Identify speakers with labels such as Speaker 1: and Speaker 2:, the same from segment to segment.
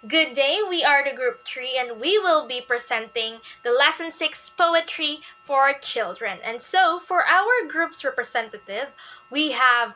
Speaker 1: Good day, we are the group 3 and we will be presenting the lesson 6 poetry for children. And so for our group's representative, we have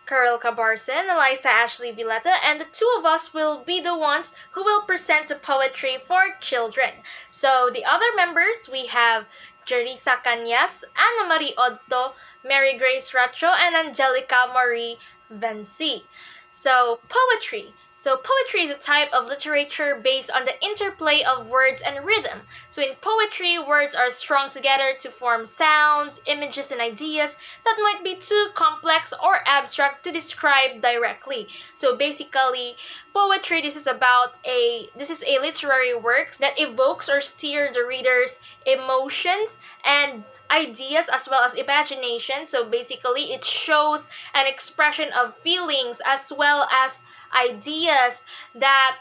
Speaker 1: Kirl, Cabarse, and Alyssa, Ashley, Violeta, and the two of us will be the ones who will present the poetry for children. So the other members, we have Gerissa Cañas, Anna Marie Odto, Mary Grace Racho, and Angelica Marie Venci. So poetry. So poetry is a type of literature based on the interplay of words and rhythm. So in poetry, words are strung together to form sounds, images, and ideas that might be too complex or abstract to describe directly. So basically, poetry this is a literary work that evokes or steers the reader's emotions and ideas as well as imagination. So basically, it shows an expression of feelings as well as ideas that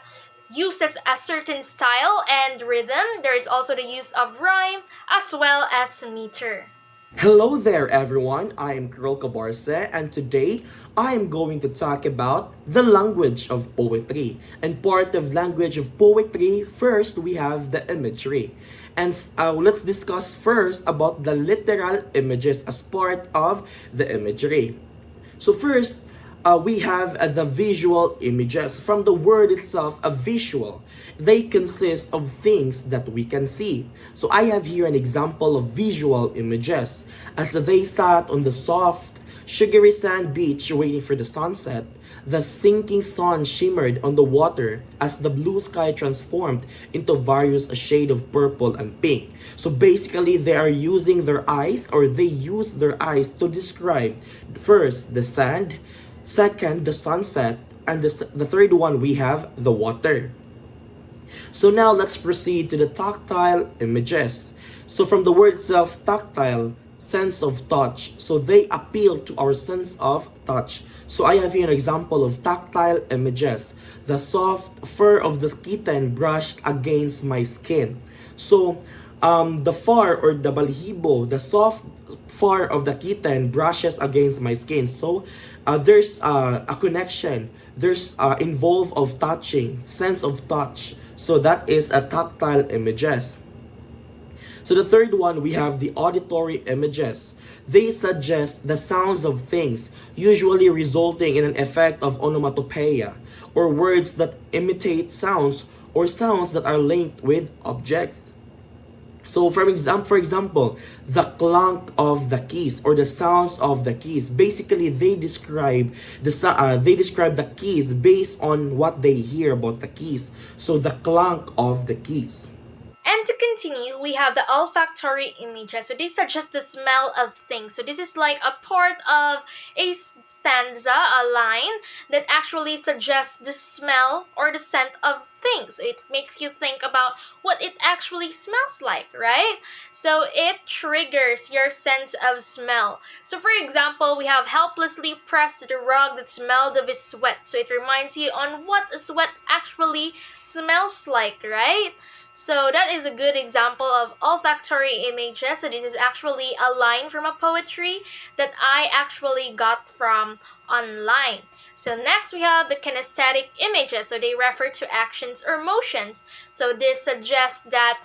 Speaker 1: uses a certain style and rhythm. There is also the use of rhyme as well as meter.
Speaker 2: Hello there, everyone. I am Kirl Cabarse, and today I am going to talk about the language of poetry. And part of language of poetry, first we have the imagery. And let's discuss first about the literal images as part of the imagery. So first, we have the visual images. From the word itself, a visual. They consist of things that we can see. So I have here an example of visual images. As they sat on the soft, sugary sand beach waiting for the sunset, the sinking sun shimmered on the water as the blue sky transformed into various shades of purple and pink. So basically, they are using their eyes, or they use their eyes to describe first the sand, second the sunset, and the third one we have the water. So now let's proceed to the tactile images. So from the word itself, tactile, sense of touch. So they appeal to our sense of touch. So I have here an example of tactile images. The soft fur of the kitten brushed against my skin. So the fur or the balhibo, the soft fur of the kitten brushes against my skin. So there's a connection. There's involved of touching, sense of touch. So that is a tactile images. So the third one, we have the auditory images. They suggest the sounds of things, usually resulting in an effect of onomatopoeia, or words that imitate sounds or sounds that are linked with objects. So for example, the clunk of the keys or the sounds of the keys. Basically, they describe the keys based on what they hear about the keys. So the clunk of the keys.
Speaker 1: And to continue, we have the olfactory images. So these suggest the smell of things. So this is like a part of a stanza, a line that actually suggests the smell or the scent of things. So it makes you think about what it actually smells like, right? So it triggers your sense of smell. So for example, we have helplessly pressed the rug that smelled of his sweat. So it reminds you on what sweat actually smells like, right? So that is a good example of olfactory images. So this is actually a line from a poetry that I actually got from online. So next we have the kinesthetic images. So they refer to actions or motions. So this suggests that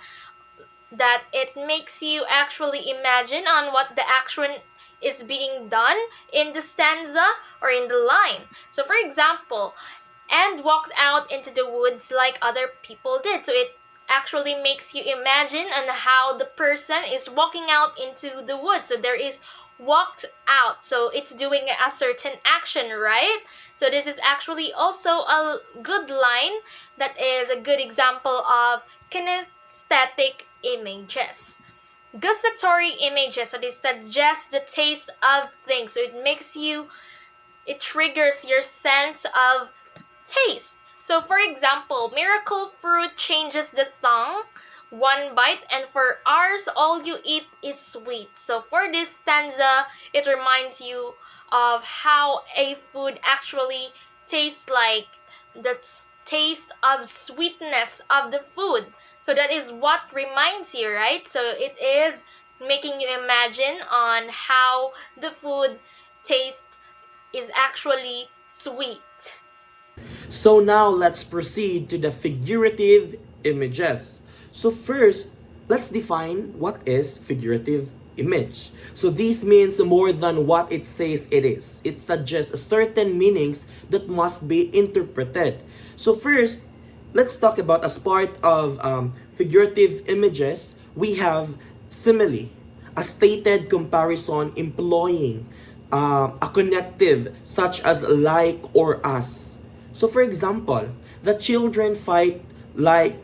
Speaker 1: it makes you actually imagine on what the action is being done in the stanza or in the line. So for example, and walked out into the woods like other people did. So it actually makes you imagine on how the person is walking out into the woods. So there is walked out. So it's doing a certain action, right? So this is actually also a good line that is a good example of kinesthetic images. Gustatory images, so this suggests the taste of things. So it triggers your sense of taste. So for example, miracle fruit changes the tongue, one bite, and for ours all you eat is sweet. So for this stanza, it reminds you of how a food actually tastes like, the taste of sweetness of the food. So that is what reminds you, right? So it is making you imagine on how the food taste is actually sweet.
Speaker 2: So now let's proceed to the figurative images. So first, let's define what is figurative image. So this means more than what it says it is. It suggests certain meanings that must be interpreted. So first, let's talk about as part of figurative images, we have simile, a stated comparison employing a connective such as like or as. So for example, the children fight like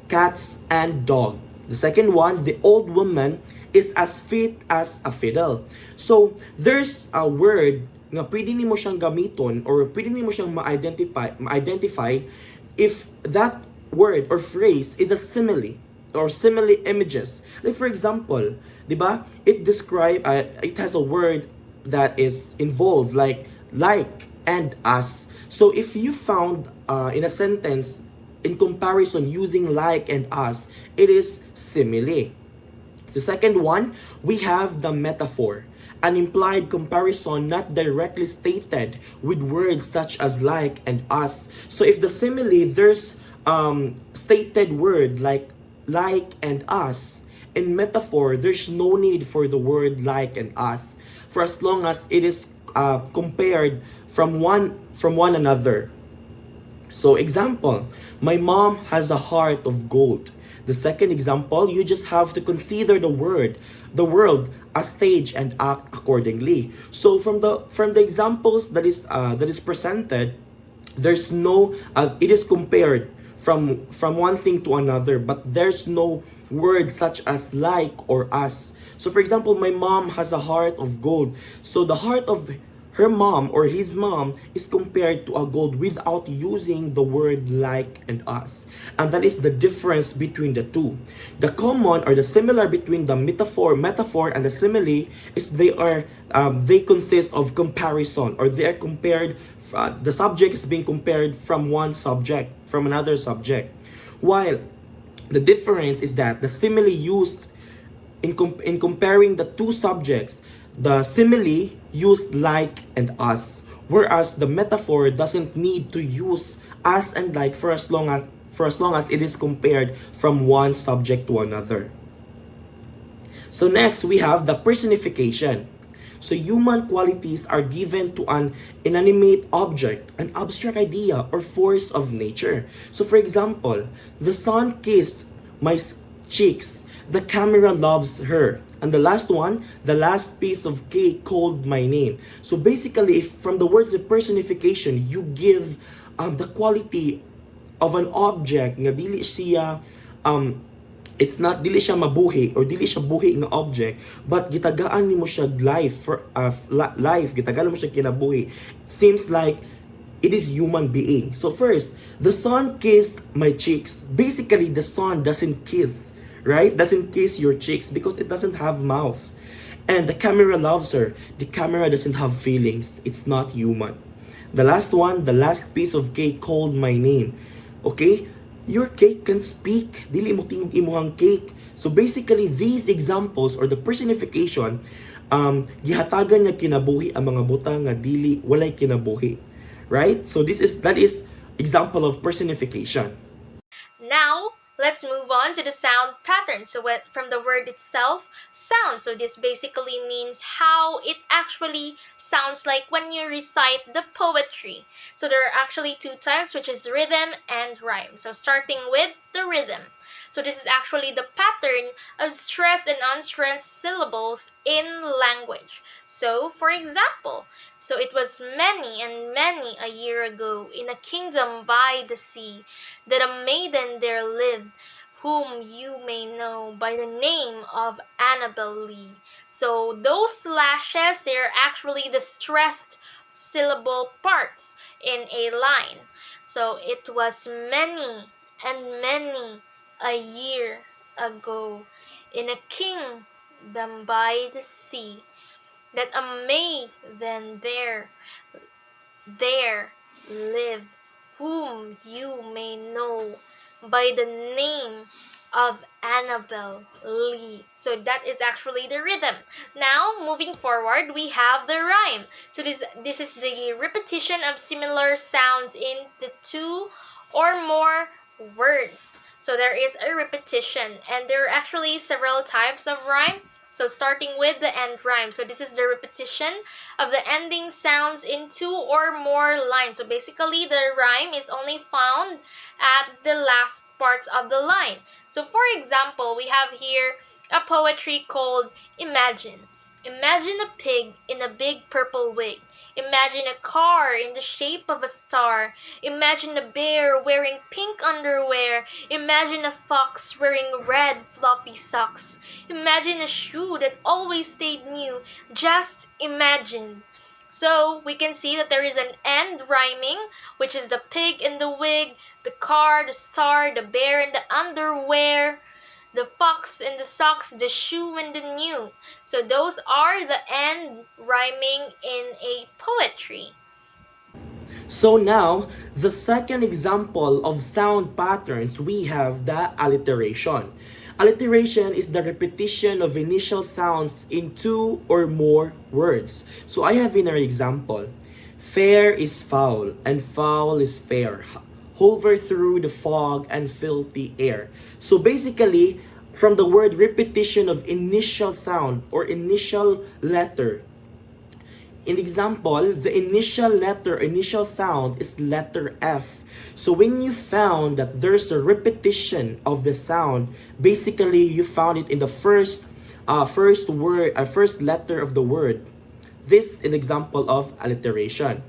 Speaker 2: cats and dog. The second one, the old woman is as fit as a fiddle. So there's a word nga pwede nimo siyang gamiton or pwede nimo siyang ma-identify if that word or phrase is a simile or simile images. Like for example, 'di ba? It has a word that is involved like and as. So if you found in a sentence in comparison using like and as, it is simile. The second one, we have the metaphor, an implied comparison not directly stated with words such as like and as. So if the simile, there's stated word like and as. In metaphor, there's no need for the word like and as, for as long as it is compared from one another. So example, my mom has a heart of gold. The second example, you just have to consider the world, a stage and act accordingly. So from the examples that is presented, there's no it is compared from one thing to another, but there's no words such as like or as. So for example, my mom has a heart of gold. So the heart of her mom or his mom is compared to a gold without using the word like and as. And that is the difference between the two. The common or the similar between the metaphor and the simile is they consist of comparison, or they are compared. The subject is being compared from one subject from another subject, while the difference is that the simile used in comparing the two subjects, the simile used like and as, whereas the metaphor doesn't need to use as and like for as long as it is compared from one subject to another. So next we have the personification. So human qualities are given to an inanimate object, an abstract idea or force of nature. So for example, the sun kissed my cheeks, the camera loves her. And the last one, the last piece of cake called my name. So basically, if from the words of personification, you give the quality of an object nga dili siya it's not dili siya mabuhi or dili siya buhi nga object, but gitagaan nimo siya life for life, gitagaan mo siya kinabuhi. Seems like it is human being. So first, the sun kissed my cheeks. Basically, the sun doesn't kiss, right? Doesn't kiss your cheeks because it doesn't have mouth. And the camera loves her. The camera doesn't have feelings. It's not human. The last one, the last piece of cake called my name. Okay? Your cake can speak. Dili mo tingog imuhang cake. So basically, these examples or the personification, gihatagan nga kinabuhi ang mga butang nga dili walay kinabuhi. Right? So that is example of personification.
Speaker 1: Now, let's move on to the sound pattern. So from the word itself, sound. So this basically means how it actually sounds like when you recite the poetry. So there are actually two types, which is rhythm and rhyme. So starting with the rhythm. So this is actually the pattern of stressed and unstressed syllables in language. So for example, so it was many and many a year ago in a kingdom by the sea that a maiden there lived, whom you may know by the name of Annabel Lee. So those slashes, they're actually the stressed syllable parts in a line. So it was many and many a year ago in a kingdom by the sea that a maiden there lived, whom you may know by the name of Annabelle Lee. So that is actually the rhythm. Now, moving forward, we have the rhyme. So this is the repetition of similar sounds in the two or more words. So there is a repetition, and there are actually several types of rhyme. So starting with the end rhyme. So this is the repetition of the ending sounds in two or more lines. So basically the rhyme is only found at the last parts of the line. So for example, we have here a poetry called Imagine. Imagine a pig in a big purple wig. Imagine a car in the shape of a star. Imagine a bear wearing pink underwear. Imagine a fox wearing red fluffy socks. Imagine a shoe that always stayed new. Just imagine. So we can see that there is an end rhyming, which is the pig in the wig, the car, the star, the bear in the underwear, the fox in the socks, the shoe and the new. So those are the end rhyming in a poetry.
Speaker 2: So now, the second example of sound patterns, we have the alliteration. Alliteration is the repetition of initial sounds in two or more words. So I have in our example, fair is foul and foul is fair. Hover through the fog and filthy air. So basically, from the word repetition of initial sound or initial letter, in example, the initial sound is letter F. So when you found that there's a repetition of the sound, basically you found it in the first letter of the word. This is an example of alliteration.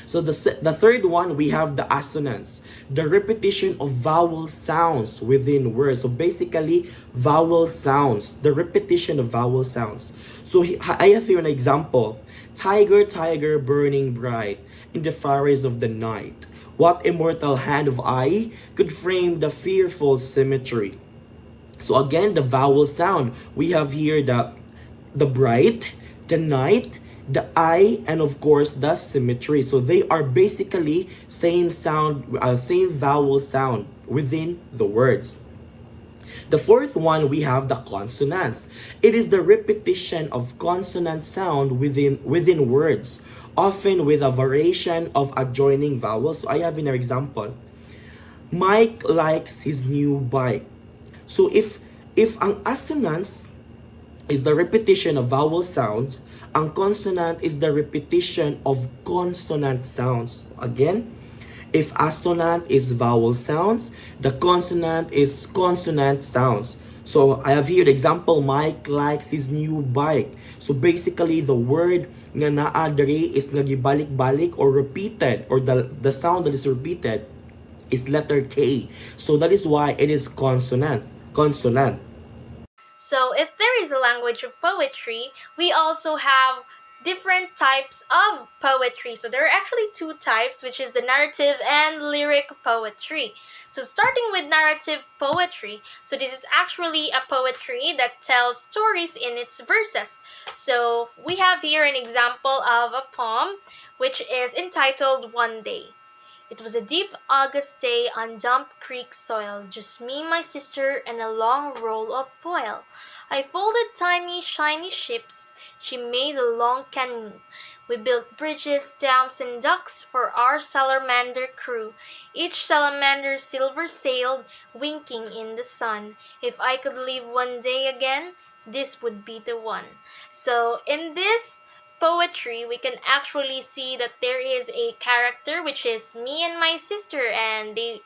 Speaker 2: So the third one, we have the assonance, the repetition of vowel sounds within words. So basically, vowel sounds, the repetition of vowel sounds. So I have here an example. Tiger, tiger, burning bright in the fires of the night. What immortal hand of eye could frame the fearful symmetry? So again, the vowel sound. We have here the bright, the night, the eye, and of course the symmetry. So they are basically same sound, same vowel sound within the words. The fourth one, we have the consonants. It is the repetition of consonant sound within words, often with a variation of adjoining vowels. So I have in our example, Mike likes his new bike. So if ang assonance is the repetition of vowel sounds, ang consonant is the repetition of consonant sounds. Again, if assonant is vowel sounds, the consonant is consonant sounds. So I have here the example, Mike likes his new bike. So basically, the word nga naa diri is nagibalik-balik or repeated, or the sound that is repeated is letter K. So that is why it is consonant. Consonant.
Speaker 1: So if there is a language of poetry, we also have different types of poetry. So there are actually two types, which is the narrative and lyric poetry. So starting with narrative poetry, so this is actually a poetry that tells stories in its verses. So we have here an example of a poem which is entitled One Day. It was a deep August day on Dump Creek soil, just me, my sister, and a long roll of foil. I folded tiny, shiny ships. She made a long canoe. We built bridges, dams, and docks for our salamander crew. Each salamander silver sailed, winking in the sun. If I could live one day again, this would be the one. So in this poetry, we can actually see that there is a character which is me and my sister, and they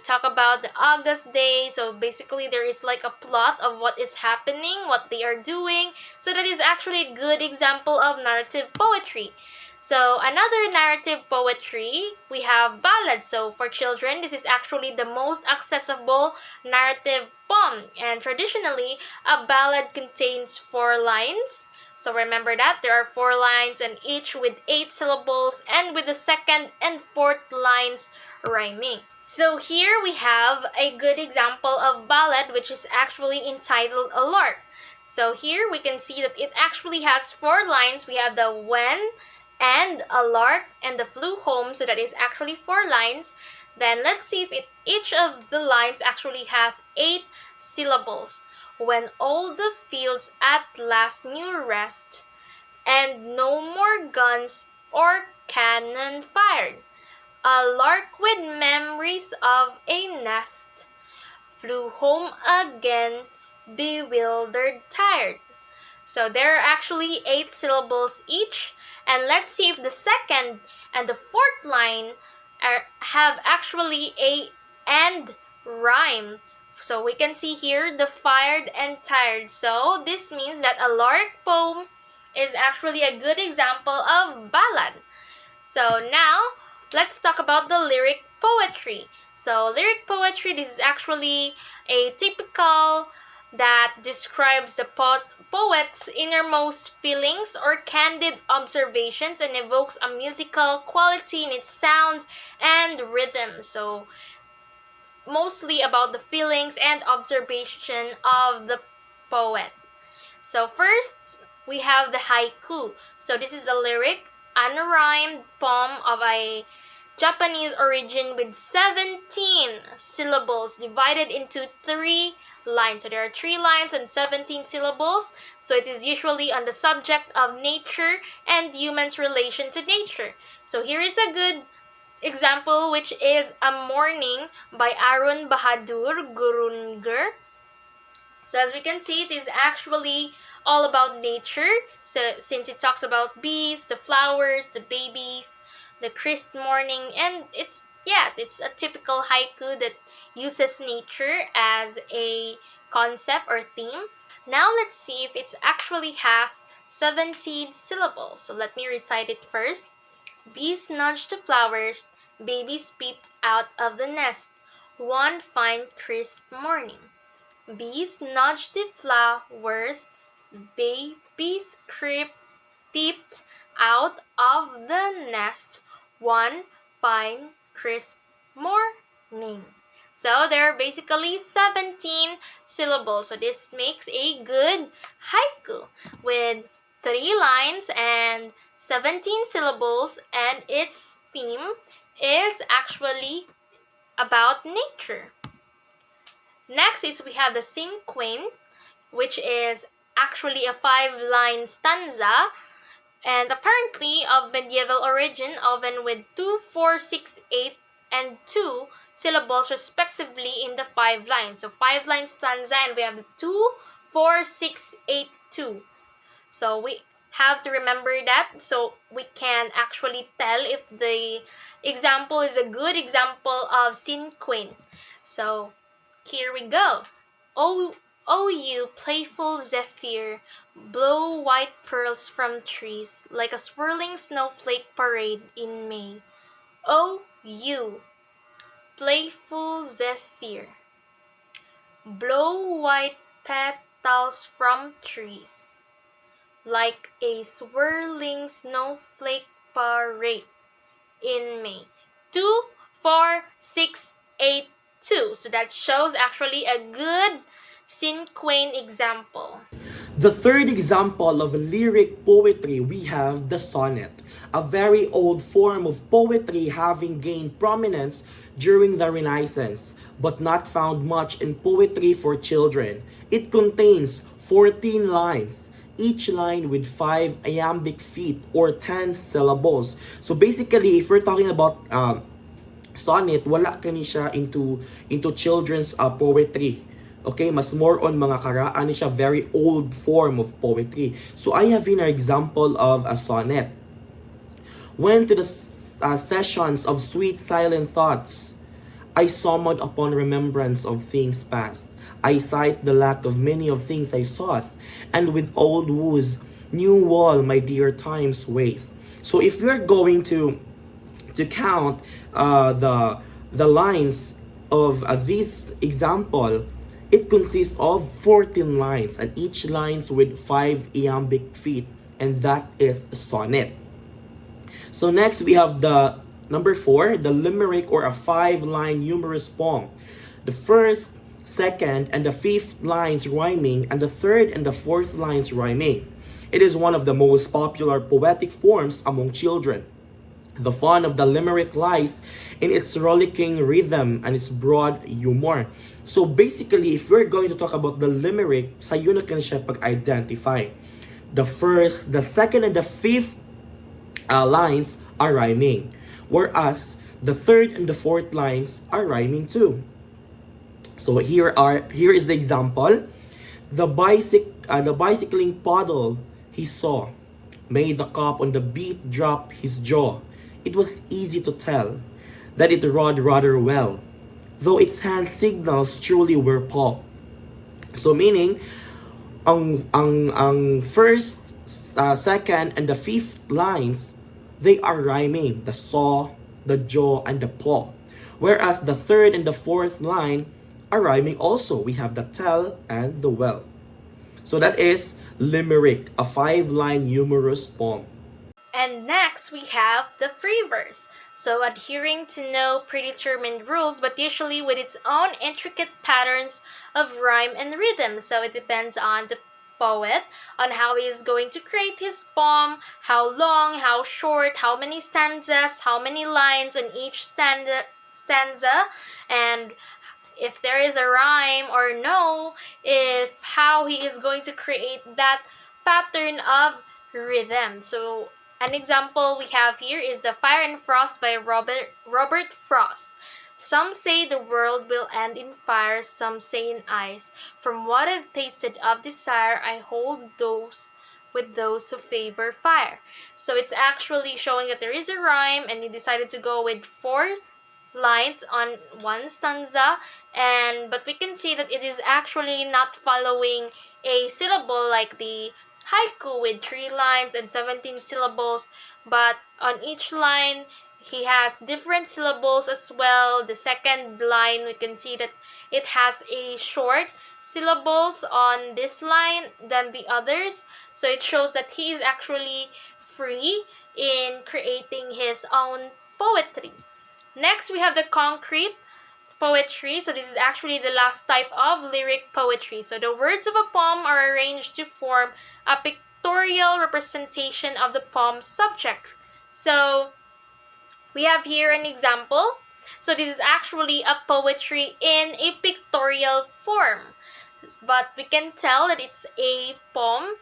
Speaker 1: talk about the August day. So basically there is like a plot of what is happening, what they are doing. So that is actually a good example of narrative poetry. So another narrative poetry, we have ballad. So for children, this is actually the most accessible narrative poem. And traditionally, a ballad contains 4 lines. So remember that there are 4 lines, and each with 8 syllables, and with the second and fourth lines rhyming. So here we have a good example of ballad, which is actually entitled A Lark. So here we can see that it actually has 4 lines. We have the when and a lark and the flew home, so that is actually 4 lines. Then let's see if each of the lines actually has 8 syllables. When all the fields at last knew rest, and no more guns or cannon fired, a lark with memories of a nest flew home again, bewildered, tired. So there are actually 8 syllables each, and let's see if the second and the fourth line have actually a end rhyme. So we can see here the fired and tired. So this means that a lark poem is actually a good example of ballad. So now let's talk about the lyric poetry. So lyric poetry, this is actually a typical that describes the poet's innermost feelings or candid observations and evokes a musical quality in its sounds and rhythm. So mostly about the feelings and observation of the poet. So first, we have the haiku. So this is a lyric, unrhymed poem of a Japanese origin with 17 syllables divided into 3 lines. So there are 3 lines and 17 syllables. So it is usually on the subject of nature and humans' relation to nature. So here is a good example, which is A Morning by Arun Bahadur Gurungar. So as we can see, it is actually all about nature. So since it talks about bees, the flowers, the babies, the crisp morning, and it's a typical haiku that uses nature as a concept or theme. Now let's see if it actually has 17 syllables. So let me recite it first. Bees nudged the flowers, babies peeped out of the nest, one fine crisp morning. Bees nudged the flowers, babies peeped out of the nest, one fine crisp morning. So there are basically 17 syllables. So this makes a good haiku with 3 lines and 17 syllables, and its theme is actually about nature. Next is we have the cinquain, which is actually a 5-line stanza and apparently of medieval origin, often with 2, 4, 6, 8, and 2 syllables respectively in the 5 lines. So 5-line stanza, and we have the 2, 4, 6, 8, 2. So we have to remember that so we can actually tell if the example is a good example of cinquain. So here we go. Oh, you playful zephyr, blow white pearls from trees like a swirling snowflake parade in May. Oh, you playful zephyr, blow white petals from trees like a swirling snowflake parade in May. 2, 4, 6, 8, 2. So that shows actually a good cinquain example.
Speaker 2: The third example of lyric poetry, we have the sonnet, a very old form of poetry having gained prominence during the Renaissance, but not found much in poetry for children. It contains 14 lines, each line with 5 iambic feet or 10 syllables. So basically, if we're talking about sonnet, wala kani siya into children's poetry. Okay, mas more on mga karaan siya, very old form of poetry. So I have here an example of a sonnet. When to the sessions of sweet silent thoughts, I summoned upon remembrance of things past. I cite the lack of many of things I sought, and with old woes, new wall my dear times waste. So if you're going to count the lines of this example, it consists of 14 lines, and each lines with 5 iambic feet, and that is a sonnet. So next we have the number 4, the limerick, or a 5-line humorous poem. The first, second, and the 5th lines rhyming, and the 3rd and the 4th lines rhyming. It is one of the most popular poetic forms among children. The fun of the limerick lies in its rollicking rhythm and its broad humor. So basically, if we're going to talk about the limerick, sa'yo na siya pag-identify. The first, the second, and the fifth lines are rhyming. Whereas the third and the fourth lines are rhyming too. So here is the example. The bicycling puddle he saw made the cop on the beat drop his jaw. It was easy to tell that it rode rather well, though its hand signals truly were paw. So meaning, ang first, second, and the fifth lines, they are rhyming. The saw, the jaw, and the paw. Whereas the third and the fourth line are rhyming also. We have the tell and the well. So that is limerick, a 5-line humorous poem.
Speaker 1: And next, we have the free verse. So, adhering to no predetermined rules, but usually with its own intricate patterns of rhyme and rhythm. So, it depends on the poet on how he is going to create his poem, how long, how short, how many stanzas, how many lines on each stanza, and if there is a rhyme or no, if how he is going to create that pattern of rhythm. So an example we have here is the Fire and Frost by Robert Frost. Some say the world will end in fire, some say in ice. From what I've tasted of desire, I hold those with those who favor fire. So it's actually showing that there is a rhyme, and he decided to go with 4 lines on one stanza, and but we can see that it is actually not following a syllable like the haiku with 3 lines and 17 syllables, but on each line he has different syllables as well. The second line, we can see that it has a short syllables on this line than the others, so it shows that he is actually free in creating his own poetry. Next, we have the concrete poetry. So this is actually the last type of lyric poetry. So the words of a poem are arranged to form a pictorial representation of the poem's subject. So we have here an example. So this is actually a poetry in a pictorial form. But we can tell that it's a poem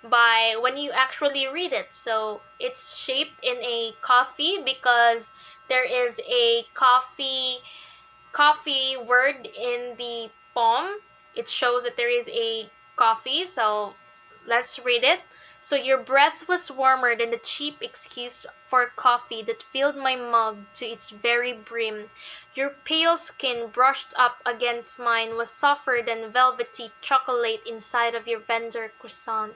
Speaker 1: by when you actually read it. So it's shaped in a coffee because there is a coffee word in the poem. It shows that there is a coffee. So let's read it. So your breath was warmer than the cheap excuse for coffee that filled my mug to its very brim. Your pale skin brushed up against mine was softer than velvety chocolate inside of your vendor croissant.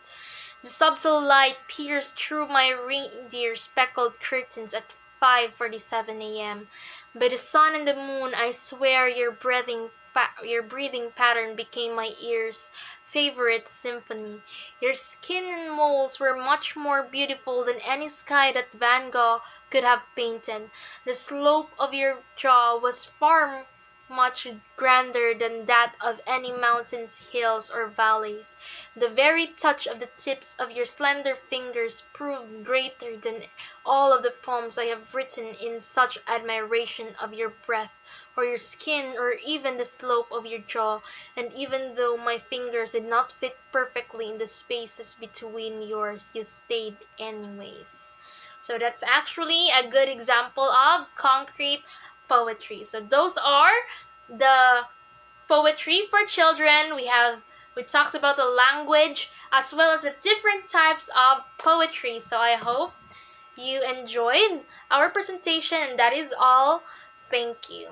Speaker 1: The subtle light pierced through my reindeer speckled curtains at 5:47 a.m. By the sun and the moon, I swear your breathing pattern became my ears' favorite symphony. Your skin and moles were much more beautiful than any sky that Van Gogh could have painted. The slope of your jaw was far much grander than that of any mountains, hills, or valleys. The very touch of the tips of your slender fingers proved greater than all of the poems I have written in such admiration of your breath, or your skin, or even the slope of your jaw, and even though my fingers did not fit perfectly in the spaces between yours, you stayed anyways. So that's actually a good example of concrete poetry. So those are the poetry for children. We talked about the language as well as the different types of poetry. So I hope you enjoyed our presentation, and that is all. Thank you.